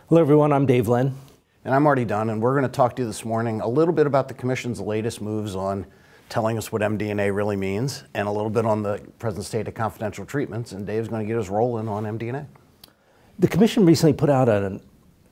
Hello everyone, I'm Dave Lynn. And I'm Marty Dunn, and we're going to talk to you this morning a little bit about the Commission's latest moves on telling us what MD&A really means, and a little bit on the present state of confidential treatments, and Dave's going to get us rolling on MD&A. The Commission recently put out an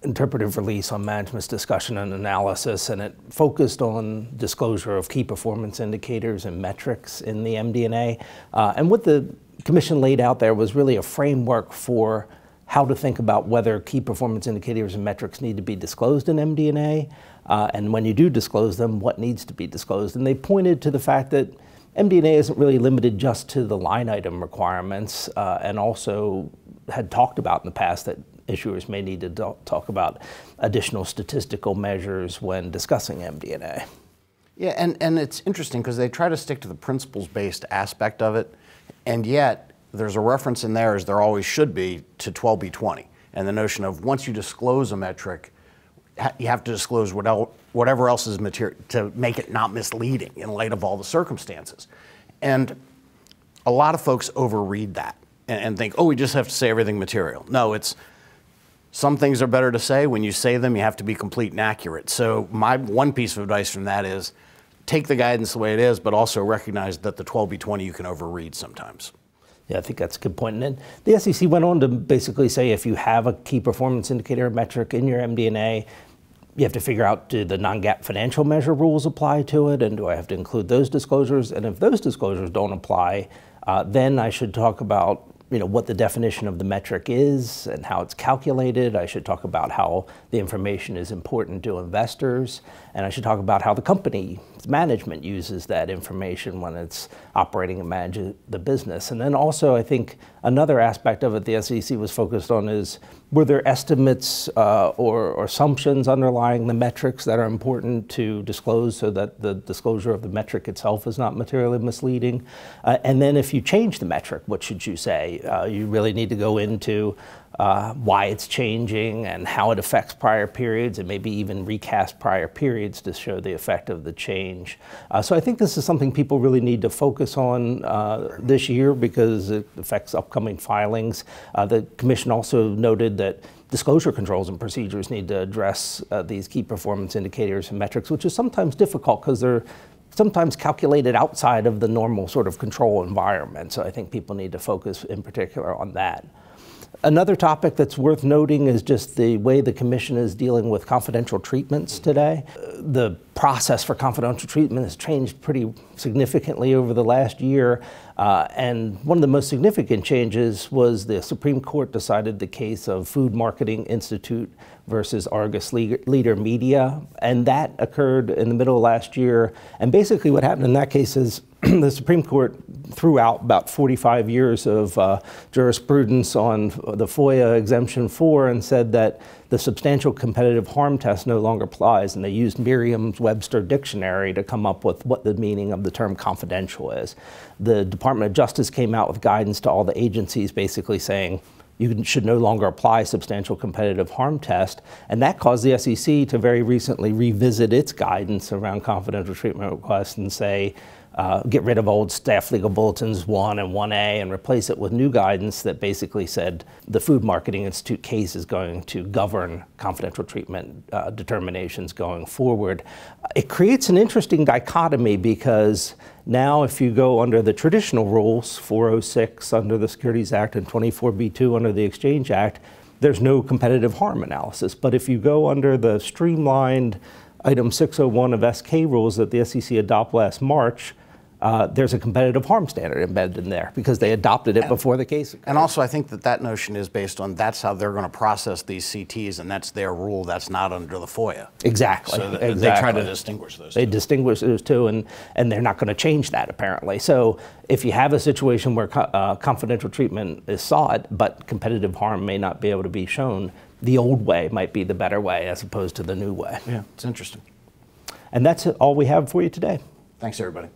interpretive release on management's discussion and analysis, and it focused on disclosure of key performance indicators and metrics in the MD&A. And what the Commission laid out there was really a framework for how to think about whether key performance indicators and metrics need to be disclosed in MD&A, and when you do disclose them, what needs to be disclosed. And they pointed to the fact that MD&A isn't really limited just to the line item requirements, and also had talked about in the past that issuers may need to talk about additional statistical measures when discussing MD&A. Yeah, and it's interesting because they try to stick to the principles-based aspect of it, and yet there's a reference in there, as there always should be, to 12b-20, and the notion of once you disclose a metric, you have to disclose whatever else is material to make it not misleading in light of all the circumstances. And a lot of folks overread that and think, oh, we just have to say everything material. No, it's some things are better to say. When you say them, you have to be complete and accurate. So my one piece of advice from that is take the guidance the way it is, but also recognize that the 12b-20 you can overread sometimes. Yeah, I think that's a good point. And then the SEC went on to basically say if you have a key performance indicator metric in your MD&A, you have to figure out, do the non-GAAP financial measure rules apply to it, and do I have to include those disclosures? And if those disclosures don't apply, then I should talk about what the definition of the metric is and how it's calculated. I should talk about how the information is important to investors, and I should talk about how the company's management uses that information when it's operating and managing the business. And then also, I think another aspect of it the SEC was focused on is, were there estimates or assumptions underlying the metrics that are important to disclose so that the disclosure of the metric itself is not materially misleading? And then if you change the metric, what should you say? You really need to go into why it's changing and how it affects prior periods, and maybe even recast prior periods to show the effect of the change. So I think this is something people really need to focus on this year because it affects upcoming filings. The Commission also noted that disclosure controls and procedures need to address these key performance indicators and metrics, which is sometimes difficult because they're sometimes calculated outside of the normal sort of control environment. So I think people need to focus in particular on that. Another topic that's worth noting is just the way the Commission is dealing with confidential treatments today. The process for confidential treatment has changed pretty significantly over the last year, and one of the most significant changes was the Supreme Court decided the case of Food Marketing Institute versus Argus Leader Media, and that occurred in the middle of last year. And basically what happened in that case is the Supreme Court threw out about 45 years of jurisprudence on the FOIA Exemption 4 and said that the substantial competitive harm test no longer applies, and they used Merriam-Webster dictionary to come up with what the meaning of the term confidential is. The Department of Justice came out with guidance to all the agencies basically saying you should no longer apply substantial competitive harm test, and that caused the SEC to very recently revisit its guidance around confidential treatment requests and say, get rid of old Staff Legal Bulletins 1 and 1A and replace it with new guidance that basically said the Food Marketing Institute case is going to govern confidential treatment determinations going forward. It creates an interesting dichotomy because now if you go under the traditional rules, 406 under the Securities Act and 24b-2 under the Exchange Act, there's no competitive harm analysis. But if you go under the streamlined Item 601 of SK rules that the SEC adopted last March, there's a competitive harm standard embedded in there because they adopted it before the case occurred. And also I think that notion is based on that's how they're going to process these CTs, and that's their rule. That's not under the FOIA. Exactly. So they try to distinguish those two. They distinguish those two, and they're not going to change that apparently. So if you have a situation where confidential treatment is sought, but competitive harm may not be able to be shown, the old way might be the better way as opposed to the new way. Yeah, it's interesting. And that's all we have for you today. Thanks, everybody.